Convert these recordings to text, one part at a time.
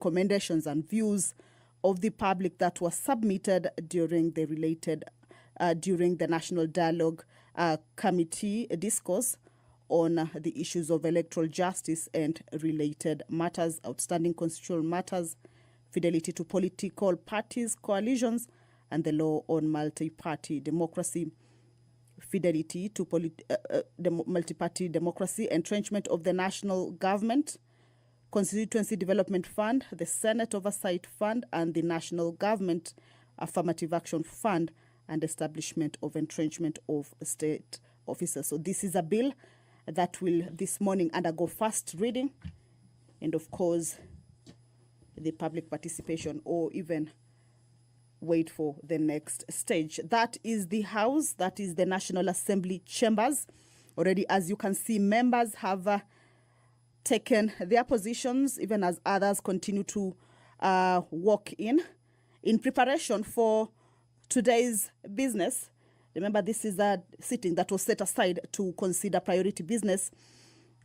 recommendations and views of the public that were submitted during the National Dialogue Committee discourse on the issues of electoral justice and related matters, outstanding constitutional matters, fidelity to political parties, coalitions, and the law on multi-party democracy, fidelity to multi-party democracy, entrenchment of the national government, Constituency Development Fund, the Senate Oversight Fund, and the National Government Affirmative Action Fund, and establishment of entrenchment of state officers. So this is a bill that will this morning undergo first reading and, of course, the public participation, or even wait for the next stage. That is the House, that is the National Assembly chambers. Already, as you can see, members have taken their positions, even as others continue to walk in preparation for today's business. Remember, this is a sitting that was set aside to consider priority business,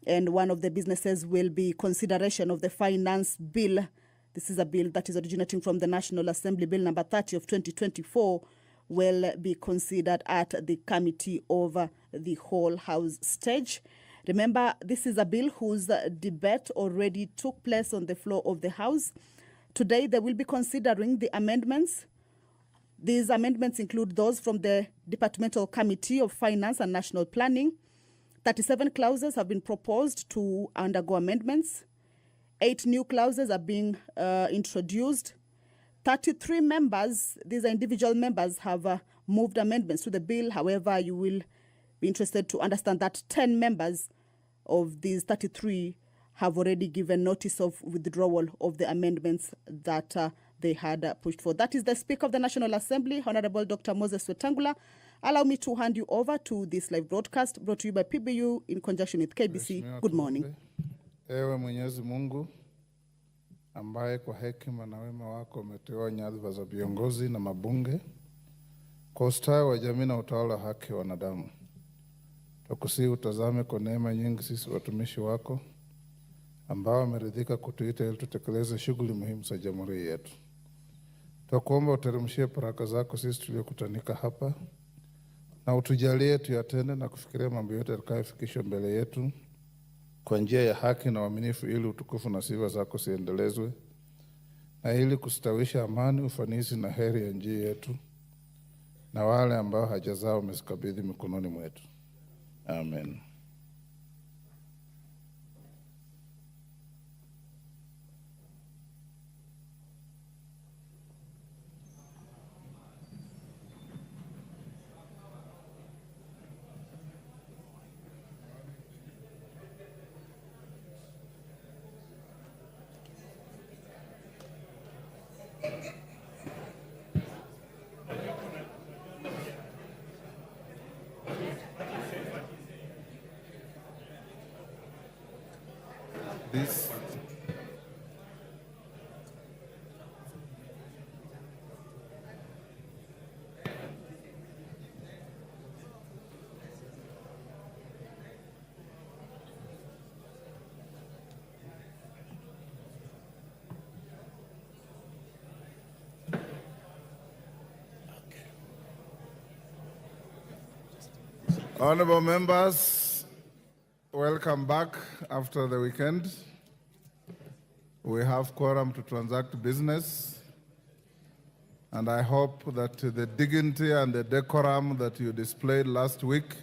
and one of the businesses will be consideration of the finance bill. This is a bill that is originating from the National Assembly, Bill number 30 of 2024, will be considered at the Committee of the Whole House stage. Remember, this is a bill whose debate already took place on the floor of the House. Today, they will be considering the amendments. These amendments include those from the Departmental Committee of Finance and National Planning. 37 clauses have been proposed to undergo amendments. 8 new clauses are being introduced. 33 members, these are individual members, have moved amendments to the bill. However, you will be interested to understand that 10 members of these 33 have already given notice of withdrawal of the amendments that they had pushed for. That is the Speaker of the National Assembly, Honorable Dr. Moses Wetangula. Allow me to hand you over to this live broadcast brought to you by PBU in conjunction with KBC. Good morning. Ewe Mwenyezi Mungu, ambaye kwa hekima na wema wako umeteua nyadhifa za viongozi na mabunge kwa ustawi wa jamii na utawala wa haki wa wanadamu, tukusihi utazame kwa neema nyingi sisi watumishi wako ambao wameridhika kutuita ili tutekeleze shughuli muhimu za jamhuri yetu. Tukuomba uteremshie baraka zako sisi tuliokutanika hapa, na utujalie tuyatende na kufikiria mambo yote yatakayofikishwa mbele yetu kwa njia ya haki na uaminifu, ili utukufu na sifa zako siendelezwe, na ili kustawisha amani, ufanisi na heri ya nchi yetu na wale ambao haja zao umezikabidhi mikononi mwetu. Amen. This Honorable members, welcome back after the weekend. We have quorum to transact business, and I hope that the dignity and the decorum that you displayed last week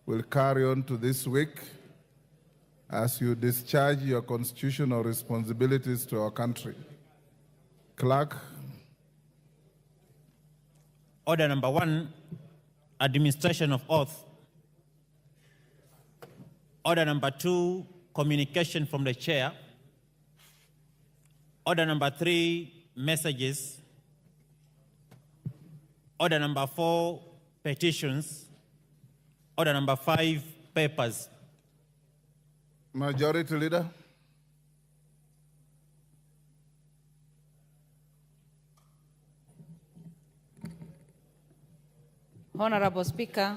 will carry on to this week as you discharge your constitutional responsibilities to our country. Clerk. Order number 1, administration of oath. Order number 2, communication from the chair. Order number 3, messages. Order number 4, petitions. Order number 5, papers. Majority Leader. Honorable Speaker,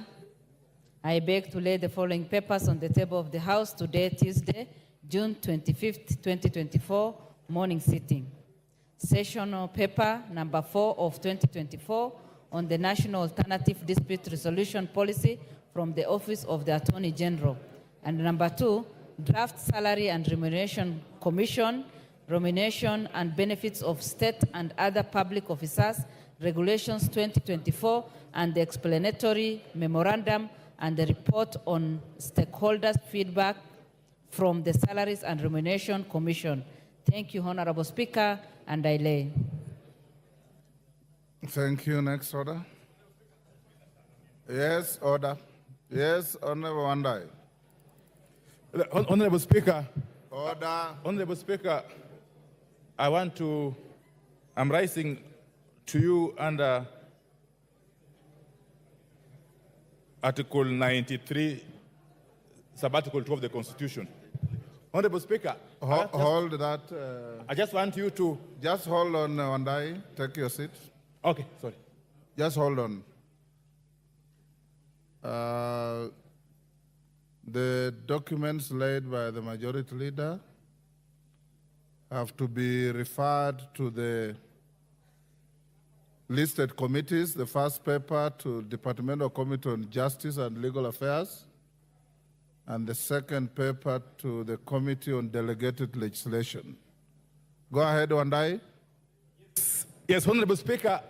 I beg to lay the following papers on the table of the House today, Tuesday, June 25th, 2024, morning sitting. Sessional paper number 4 of 2024 on the National Alternative Dispute Resolution Policy from the Office of the Attorney General. And number 2, Draft Salary and Remuneration Commission, Remuneration and Benefits of State and Other Public Officers, Regulations 2024, and the explanatory memorandum and the report on stakeholders' feedback from the Salaries and Remuneration Commission. Thank you, Honorable Speaker, and I lay. Thank you. Next order. Yes, order. Yes, Honorable Wandai. Honorable Speaker. Order. Honorable Speaker, I'm rising to you under Article 93, Sub-Article 2 of the Constitution. Honorable Speaker, Hold that. I just want you to... Just hold on, Wandai. Take your seat. Okay, sorry. Just hold on. The documents laid by the Majority Leader have to be referred to the listed committees. The first paper to Departmental Committee on Justice and Legal Affairs, and the second paper to the Committee on Delegated Legislation. Go ahead, Wandai. Yes, Honorable Speaker,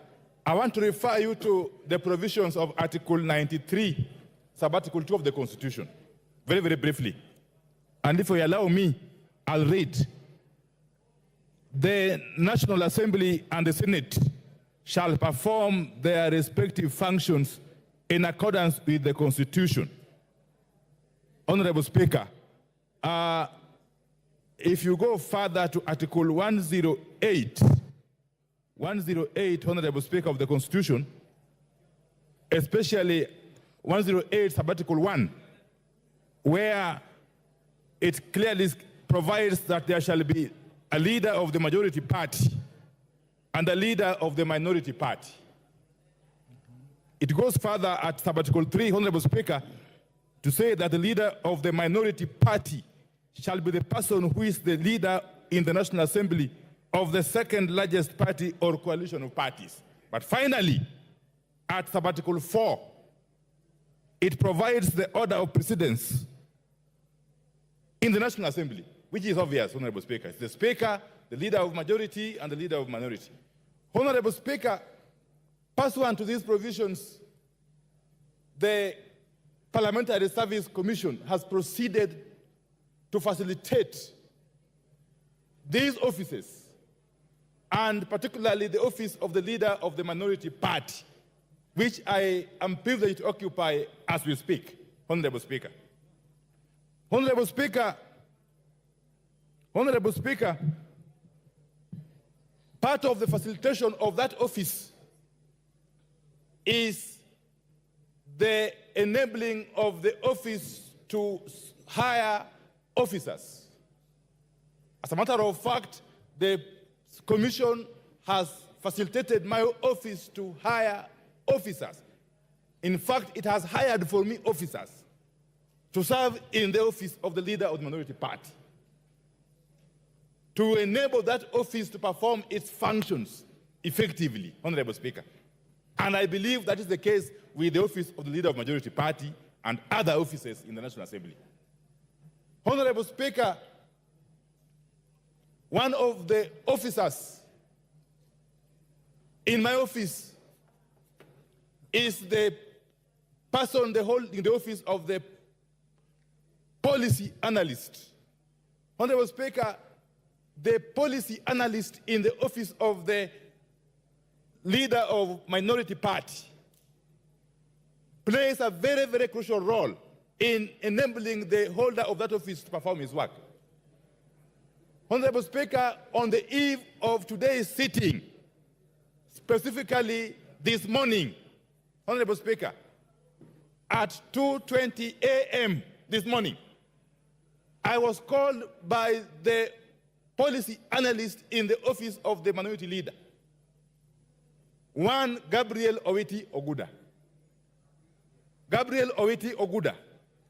I want to refer you to the provisions of Article 93, Sub-Article 2 of the Constitution, very, very briefly. And if you allow me, I'll read. The National Assembly and the Senate shall perform their respective functions in accordance with the Constitution. Honorable Speaker, if you go further to Article 108, Honorable Speaker, of the Constitution, especially 108 Sub-Article 1, where it clearly provides that there shall be a leader of the majority party and a leader of the minority party. It goes further at Sub-Article 3, Honorable Speaker, to say that the leader of the minority party shall be the person who is the leader in the National Assembly of the second largest party or coalition of parties. But finally, at Sub-Article 4, it provides the order of precedence in the National Assembly, which is obvious, Honorable Speaker. It's the Speaker, the leader of majority, and the leader of minority. Honorable Speaker, pursuant to these provisions, the Parliamentary Service Commission has proceeded to facilitate these offices, and particularly the office of the leader of the minority party, which I am privileged to occupy as we speak, Honorable Speaker. Honorable Speaker, part of the facilitation of that office is the enabling of the office to hire officers. As a matter of fact, the Commission has facilitated my office to hire officers. In fact, it has hired for me officers to serve in the office of the leader of the minority party, to enable that office to perform its functions effectively, Honorable Speaker. And I believe that is the case with the office of the leader of the majority party and other offices in the National Assembly. Honorable Speaker, one of the officers in my office is the person holding the office of the policy analyst. Honorable Speaker, the policy analyst in the office of the leader of minority party plays a very, very crucial role in enabling the holder of that office to perform his work. Honorable Speaker, on the eve of today's sitting, specifically this morning, Honorable Speaker, at 2:20 a.m. this morning, I was called by the policy analyst in the office of the minority leader, one Gabriel Owiti Oguda. Gabriel Owiti Oguda,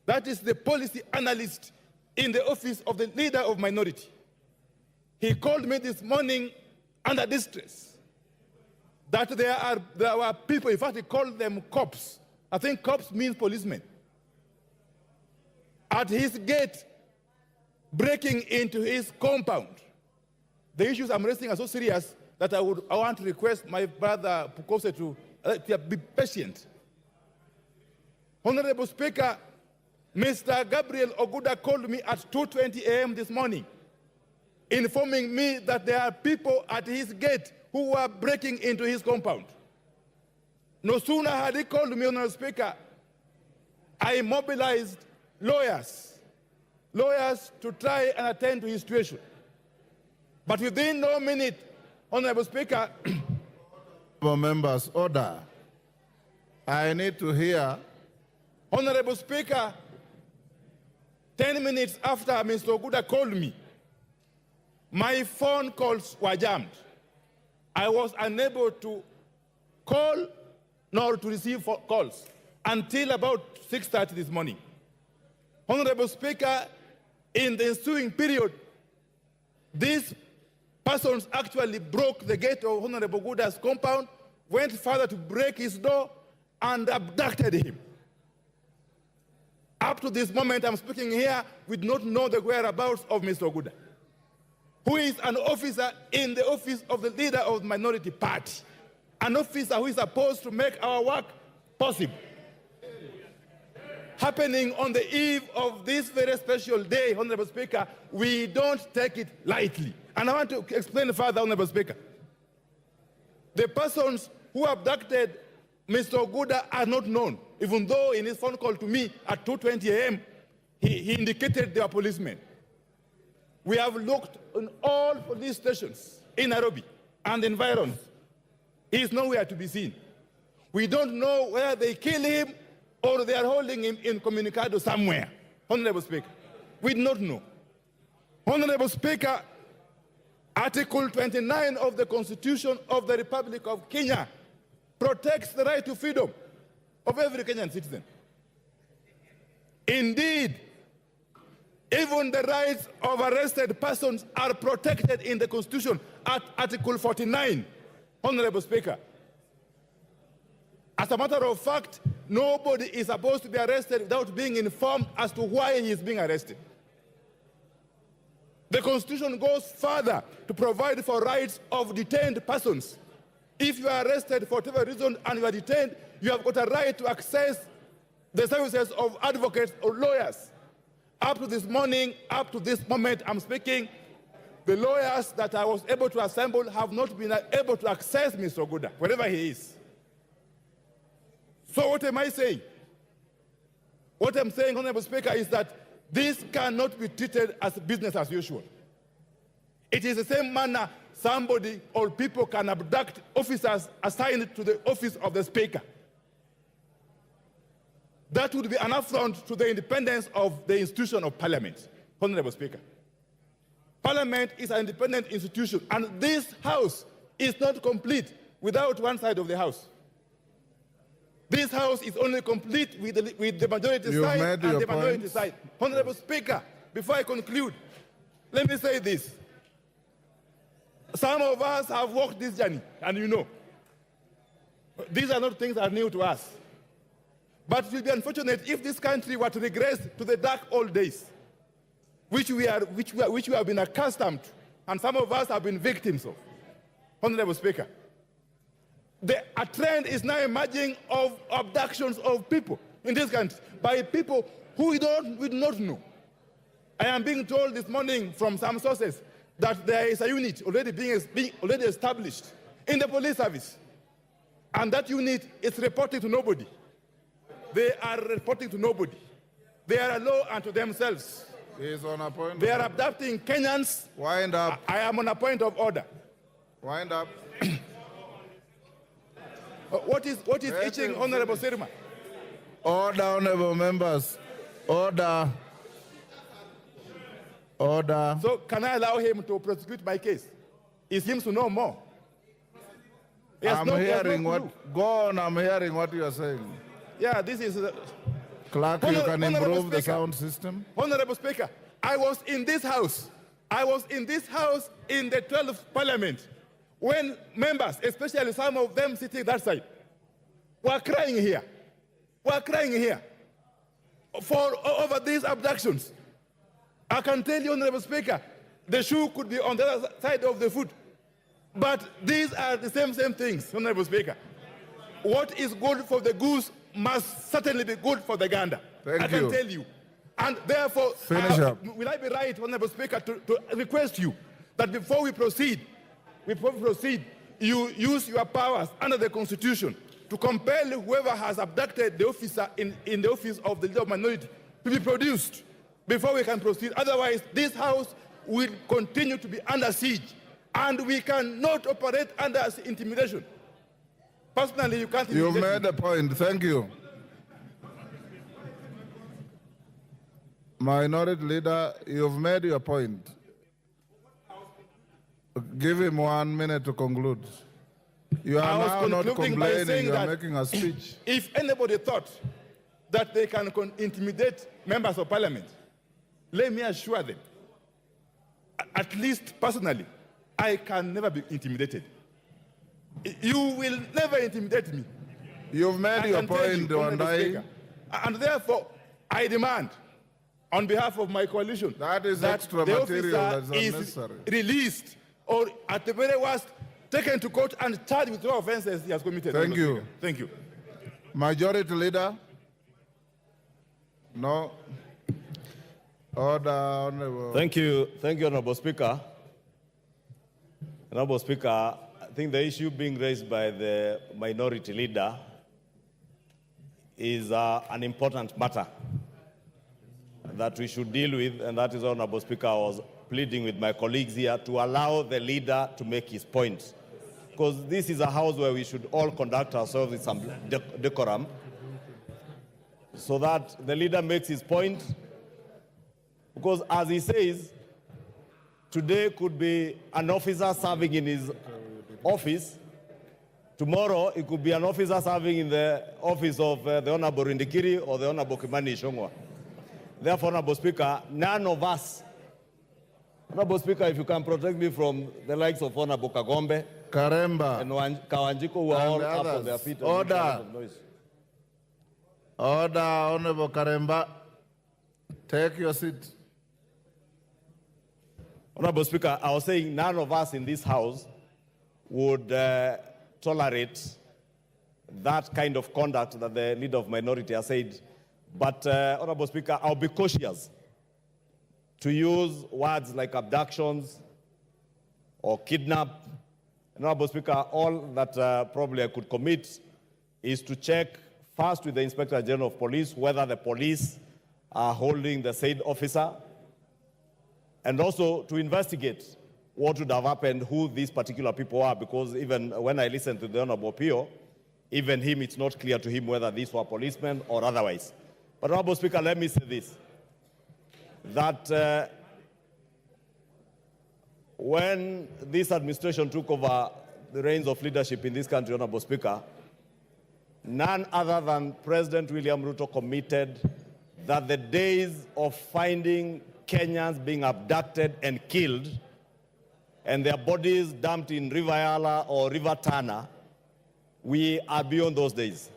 that is the policy analyst in the office of the leader of minority. He called me this morning under distress that there were people, in fact, he called them cops. I think cops means policemen. At his gate, breaking into his compound. The issues I'm raising are so serious that I want to request my brother Pukose to be patient. Honorable Speaker, Mr. Gabriel Oguda called me at 2:20 a.m. this morning, informing me that there are people at his gate who were breaking into his compound. No sooner had he called me, Honorable Speaker, I mobilized lawyers to try and attend to his situation. But within no minute, Honorable Speaker, Members, order. I need to hear. Honorable Speaker, 10 minutes after Mr. Oguda called me, my phone calls were jammed. I was unable to call nor to receive calls until about 6:30 this morning. Honorable Speaker, in the ensuing period, these persons actually broke the gate of Honorable Oguda's compound, went further to break his door, and abducted him. Up to this moment I'm speaking here, we do not know the whereabouts of Mr. Oguda, who is an officer in the office of the leader of the minority party, an officer who is supposed to make our work possible. Happening on the eve of this very special day, Honorable Speaker, we don't take it lightly. And I want to explain further, Honorable Speaker. The persons who abducted Mr. Oguda are not known, even though in his phone call to me at 2:20 a.m., he indicated they are policemen. We have looked in all police stations in Nairobi and environs. He is nowhere to be seen. We don't know whether they kill him or they are holding him in Communicado somewhere. Honorable Speaker, we do not know. Honorable Speaker, Article 29 of the Constitution of the Republic of Kenya protects the right to freedom of every Kenyan citizen. Indeed, even the rights of arrested persons are protected in the Constitution at Article 49, Honorable Speaker. As a matter of fact, nobody is supposed to be arrested without being informed as to why he is being arrested. The Constitution goes further to provide for rights of detained persons. If you are arrested for whatever reason and you are detained, you have got a right to access the services of advocates or lawyers. Up to this morning, up to this moment I'm speaking, the lawyers that I was able to assemble have not been able to access Mr. Oguda, wherever he is. So what am I saying? What I'm saying, Honorable Speaker, is that this cannot be treated as business as usual. It is the same manner somebody or people can abduct officers assigned to the office of the Speaker. That would be an affront to the independence of the institution of Parliament, Honorable Speaker. Parliament is an independent institution, and this House is not complete without one side of the House. This House is only complete with the majority side and the minority side. Honorable Speaker, before I conclude, let me say this. Some of us have walked this journey, and you know, these are not things that are new to us. But it will be unfortunate if this country were to regress to the dark old days, which we have been accustomed to, and some of us have been victims of. Honorable Speaker, a trend is now emerging of abductions of people in this country by people who we do not know. I am being told this morning from some sources that there is a unit already established in the police service, and that unit is reporting to nobody. They are reporting to nobody. They are a law unto themselves. He is on a point. They are abducting Kenyans. Wind up. I am on a point of order. Wind up. What is itching, Honorable Sirma? Order, honorable members. Order. Order. So can I allow him to prosecute my case? He seems to know more. I'm hearing what. Go on. I'm hearing what you are saying. Yeah, this is. Clerk, you can improve the sound system. Honorable Speaker, I was in this House I was in this house in the 12th Parliament when members, especially some of them sitting that side, were crying here. For over these abductions. I can tell you, Honorable Speaker, the shoe could be on the other side of the foot. But these are the same things, Honorable Speaker. What is good for the goose must certainly be good for the gander. I can tell you. And therefore, will I be right, Honorable Speaker, to request you that before we proceed, you use your powers under the Constitution to compel whoever has abducted the officer in the office of the leader of minority to be produced before we can proceed. Otherwise, this House will continue to be under siege, and we cannot operate under intimidation. Personally, you can't intimidate You've made a point. Thank you. Minority Leader, you've made your point. Give him 1 minute to conclude. You are now not complaining, you are making a speech. If anybody thought that they can intimidate members of parliament, let me assure them, at least personally, I can never be intimidated. You will never intimidate me. You've made your point, Wandai. And therefore, I demand, on behalf of my coalition, that extra material that's unnecessary. Released, or at the very worst, taken to court and charged with all offenses he has committed. Thank you. Thank you. Majority Leader? No. Order, Honorable. Thank you, Honorable Speaker. Honorable Speaker, I think the issue being raised by the Minority Leader is an important matter that we should deal with, and that is, Honorable Speaker, I was pleading with my colleagues here to allow the leader to make his point. Because this is a house where we should all conduct ourselves with some decorum, so that the leader makes his point. Because as he says, today could be an officer serving in his office. Tomorrow, it could be an officer serving in the office of the Honorable Rindikiri or the Honorable Kimani Ichung'wah. Therefore, Honorable Speaker, none of us, Honorable Speaker, if you can protect me from the likes of Honorable Kagwe, Karemba, and Kawanjiko, who are all up on their feet. Order. Order, Honorable Karemba. Take your seat. Honorable Speaker, I was saying none of us in this House would tolerate that kind of conduct that the leader of minority has said. But, Honorable Speaker, I'll be cautious to use words like abductions or kidnap. Honorable Speaker, all that probably I could commit is to check first with the Inspector General of Police whether the police are holding the said officer, and also to investigate what would have happened, who these particular people are, because even when I listened to the Honorable Pio, even him, it's not clear to him whether these were policemen or otherwise. But, Honorable Speaker, let me say this, that when this administration took over the reins of leadership in this country, Honorable Speaker, none other than President William Ruto committed that the days of finding Kenyans being abducted and killed and their bodies dumped in River Yala or River Tana, we are beyond those days.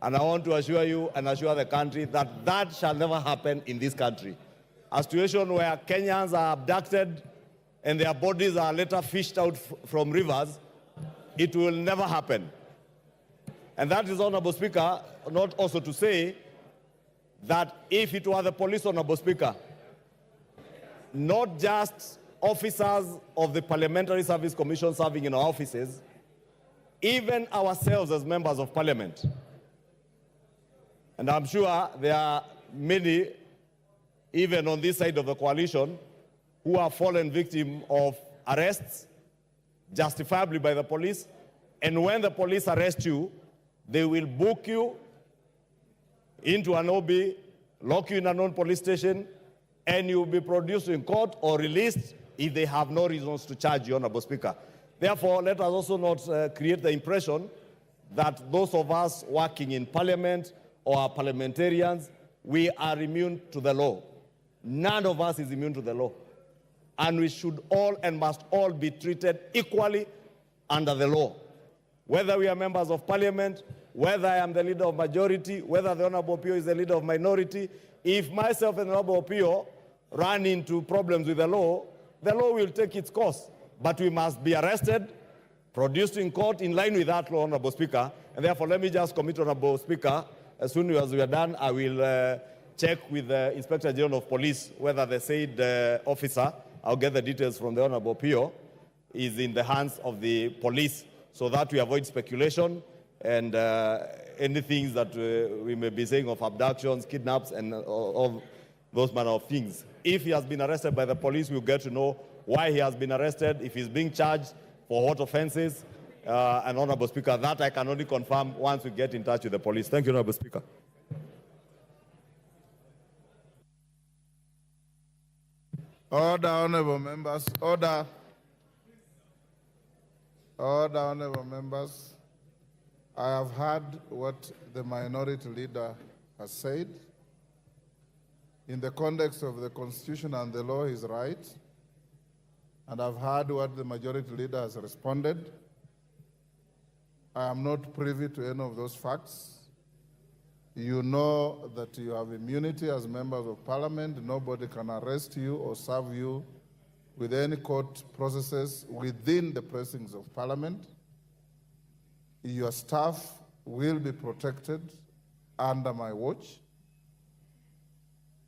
And I want to assure you and assure the country that that shall never happen in this country. A situation where Kenyans are abducted and their bodies are later fished out from rivers, it will never happen. And that is, Honorable Speaker, not also to say that if it were the police, Honorable Speaker, not just officers of the Parliamentary Service Commission serving in our offices, even ourselves as members of Parliament. And I'm sure there are many, even on this side of the coalition, who have fallen victim of arrests, justifiably by the police. And when the police arrest you, they will book you into an OB, lock you in a non-police station, and you'll be produced in court or released if they have no reasons to charge you, Honorable Speaker. Therefore, let us also not create the impression that those of us working in Parliament or are parliamentarians, we are immune to the law. None of us is immune to the law. and we should all and must all be treated equally under the law. Whether we are members of parliament, whether I am the leader of majority, whether the Honorable Opio is the leader of minority, if myself and the Honorable Opio run into problems with the law will take its course. But we must be arrested, produced in court in line with that law, Honorable Speaker. And therefore, let me just commit, Honorable Speaker, as soon as we are done, I will check with the Inspector General of Police whether the said officer, I'll get the details from the Honorable Opio, is in the hands of the police, so that we avoid speculation and anything that we may be saying of abductions, kidnaps, and all those manner of things. If he has been arrested by the police, we'll get to know why he has been arrested, if he's being charged for what offenses, and Honorable Speaker, that I can only confirm once we get in touch with the police. Thank you, Honorable Speaker. Order, honorable members. Order. Order, honorable members. I have heard what the minority leader has said. In the context of the Constitution and the law, he's right. And I've heard what the majority leader has responded. I am not privy to any of those facts. You know that you have immunity as members of parliament. Nobody can arrest you or serve you with any court processes within the precincts of parliament. Your staff will be protected under my watch.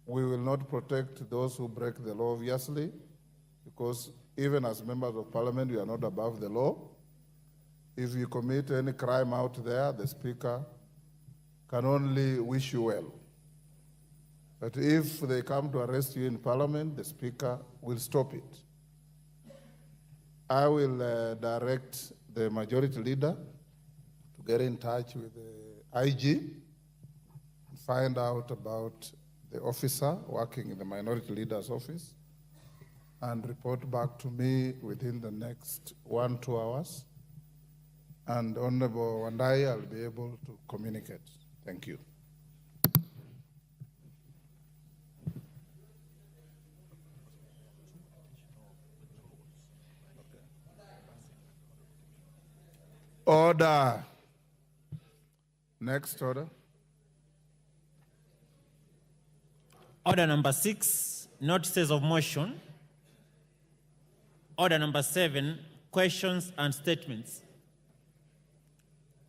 We will not protect those who break the law, obviously, because even as members of parliament, we are not above the law. If you commit any crime out there, the Speaker can only wish you well. But if they come to arrest you in parliament, the Speaker will stop it. I will direct the majority leader to get in touch with the IG and find out about the officer working in the minority leader's office and report back to me within the next 1-2 hours. And Honorable Wandai, I'll be able to communicate. Thank you. Order. Next order. Order number 6, notices of motion. Order number 7, questions and statements.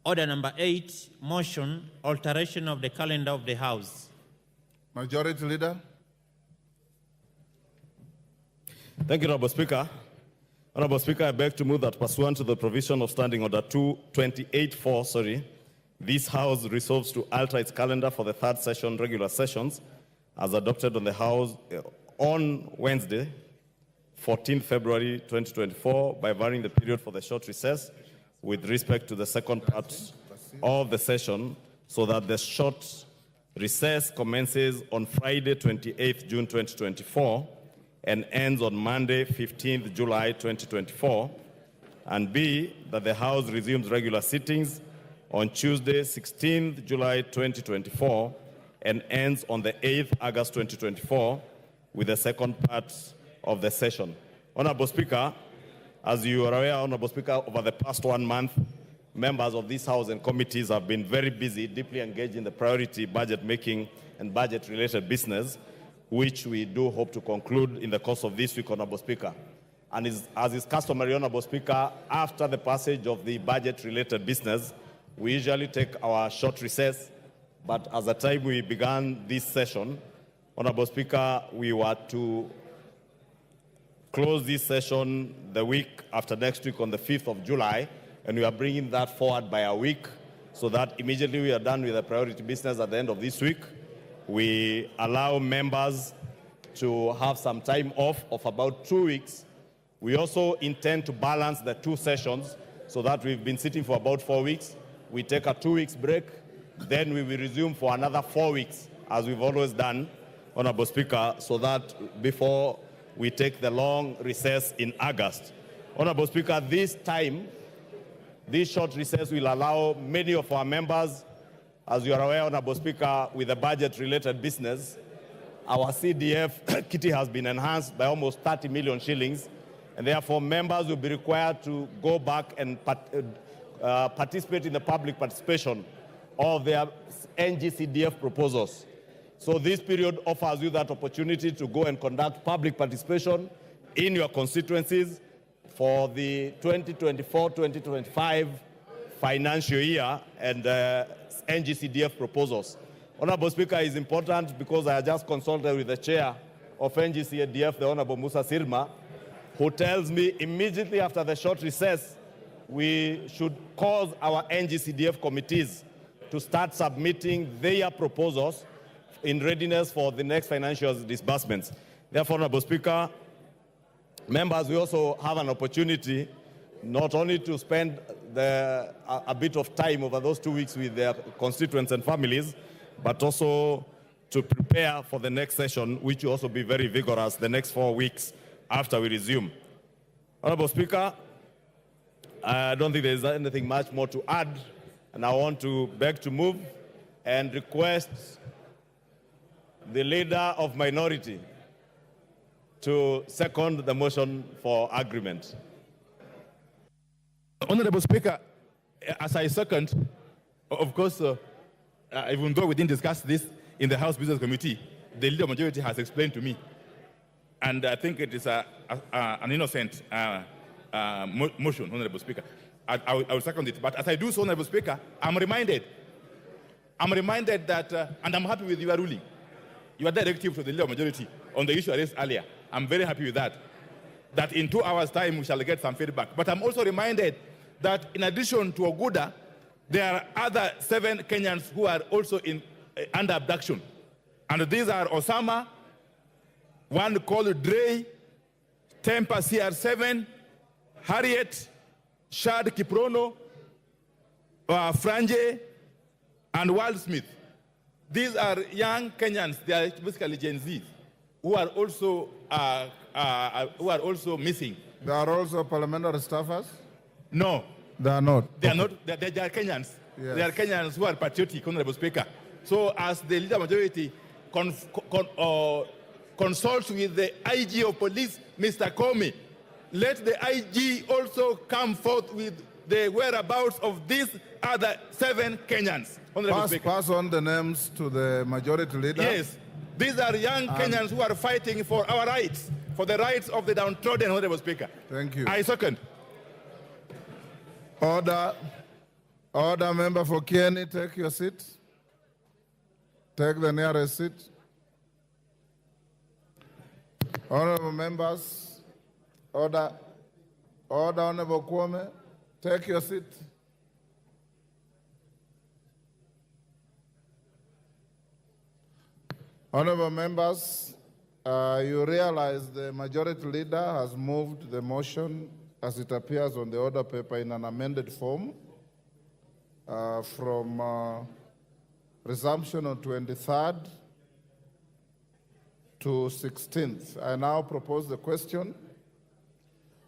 Order number 8, motion, alteration of the calendar of the House. Majority Leader. Thank you, Honorable Speaker. Honorable Speaker, I beg to move that pursuant to the provision of Standing Order 228.4, this House resolves to alter its calendar for the third session, regular sessions, as adopted on the House on Wednesday, 14th February 2024, by varying the period for the short recess with respect to the second part of the session, so that the short recess commences on Friday, 28th June 2024, and ends on Monday, 15th July 2024, and B, that the House resumes regular sittings on Tuesday, 16th July 2024, and ends on the 8th August 2024, with the second part of the session. Honorable Speaker, as you are aware, Honorable Speaker, over the past 1 month, members of this House and committees have been very busy, deeply engaged in the priority budget making and budget-related business, which we do hope to conclude in the course of this week, Honorable Speaker. And as is customary, Honorable Speaker, after the passage of the budget-related business, we usually take our short recess, but at the time we began this session, Honorable Speaker, we were to close this session the week after next week on the 5th of July, and we are bringing that forward by a week so that immediately we are done with the priority business at the end of this week. We allow members to have some time off of about 2 weeks. We also intend to balance the 2 sessions so that we've been sitting for about 4 weeks. We take a 2 weeks break, then we will resume for another 4 weeks, as we've always done, Honorable Speaker, so that before we take the long recess in August. Honorable Speaker, this time, this short recess will allow many of our members, as you are aware, Honorable Speaker, with the budget-related business, our CDF kitty has been enhanced by almost 30 million shillings, and therefore members will be required to go back and participate in the public participation of their NGCDF proposals. So this period offers you that opportunity to go and conduct public participation in your constituencies for the 2024-2025 financial year and NGCDF proposals. Honorable Speaker, is important because I just consulted with the chair of NGCDF, the Honorable Musa Sirma, who tells me immediately after the short recess, we should cause our NGCDF committees to start submitting their proposals in readiness for the next financial disbursements. Therefore, Honorable Speaker, members, we also have an opportunity not only to spend a bit of time over those 2 weeks with their constituents and families, but also to prepare for the next session, which will also be very vigorous the next 4 weeks after we resume. Honorable Speaker, I don't think there's anything much more to add, and I want to beg to move and request the leader of minority to second the motion for agreement. Honorable Speaker, as I second, of course, even though we didn't discuss this in the House Business Committee, the leader majority has explained to me, and I think it is an innocent motion, Honorable Speaker. I will second it. But as I do so, Honorable Speaker, I'm reminded that, and I'm happy with your ruling, your directive to the leader majority on the issue I raised earlier. I'm very happy with that in 2 hours' time we shall get some feedback. But I'm also reminded that in addition to Oguda, there are other 7 Kenyans who are also under abduction. And these are Osama, one called Dre, Tempa CR7, Harriet, Shad Kiprono, Franje, and Walt Smith. These are young Kenyans, they are basically Gen Z, who are also missing. They are also parliamentary staffers? No. They are not? They are not. They are Kenyans. Yes. They are Kenyans who are patriotic, Honorable Speaker. So as the leader majority consults with the IG of police, Mr. Comey, let the IG also come forth with the whereabouts of these other 7 Kenyans. Pass on the names to the majority leader. Yes. These are young Kenyans who are fighting for our rights, for the rights of the downtrodden, Honorable Speaker. Thank you. I second. Order. Order, member for Kieni, take your seat. Take the nearest seat. Honorable members, order. Order, Honorable Kwame, take your seat. Honorable members, you realize the majority leader has moved the motion as it appears on the order paper in an amended form from resumption on 23rd to 16th. I now propose the question,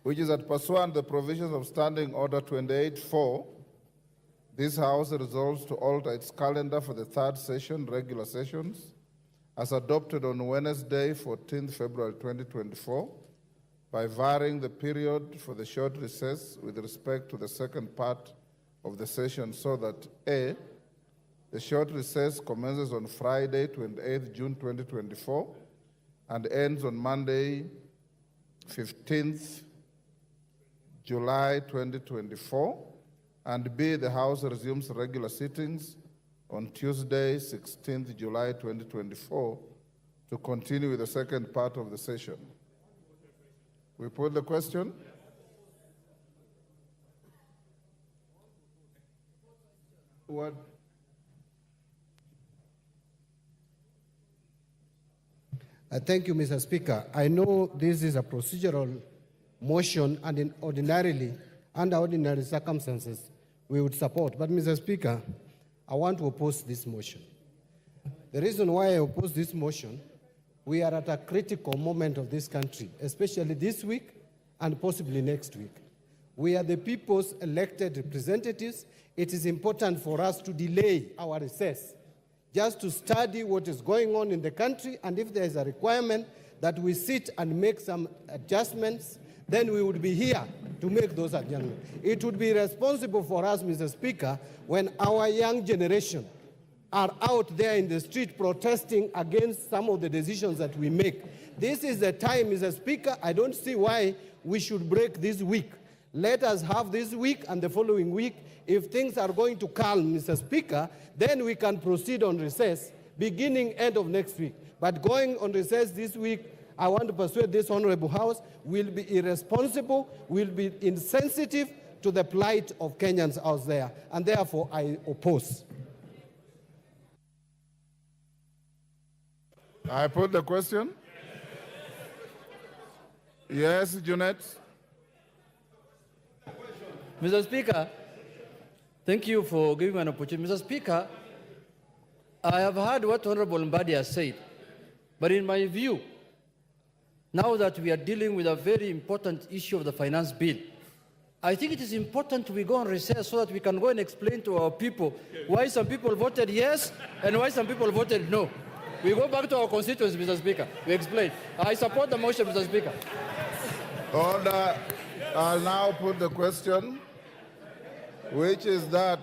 which is that pursuant to the provisions of Standing Order 28.4, this House resolves to alter its calendar for the 3rd session, regular sessions, as adopted on Wednesday, 14th February 2024, by varying the period for the short recess with respect to the second part of the session so that A, the short recess commences on Friday, 28th June 2024, and ends on Monday, 15th July 2024, and B, the House resumes regular sittings on Tuesday, 16th July 2024, to continue with the second part of the session. We put the question. What? Thank you, Mr. Speaker. I know this is a procedural motion, and ordinarily, under ordinary circumstances, we would support. But, Mr. Speaker, I want to oppose this motion. The reason why I oppose this motion, we are at a critical moment of this country, especially this week and possibly next week. We are the people's elected representatives. It is important for us to delay our recess just to study what is going on in the country, and if there is a requirement that we sit and make some adjustments, then we would be here to make those adjustments. It would be responsible for us, Mr. Speaker, when our young generation are out there in the street protesting against some of the decisions that we make. This is the time, Mr. Speaker. I don't see why we should break this week. Let us have this week and the following week. If things are going to calm, Mr. Speaker, then we can proceed on recess beginning end of next week. But going on recess this week, I want to persuade this Honorable House, will be irresponsible, will be insensitive to the plight of Kenyans out there, and therefore I oppose. I put the question. Yes, Junet. Mr. Speaker, thank you for giving me an opportunity. Mr. Speaker, I have heard what Honorable Mbadi has said, but in my view, now that we are dealing with a very important issue of the finance bill, I think it is important we go on recess so that we can go and explain to our people why some people voted yes and why some people voted no. We go back to our constituents, Mr. Speaker. We explain. I support the motion, Mr. Speaker. Order. I'll now put the question, which is that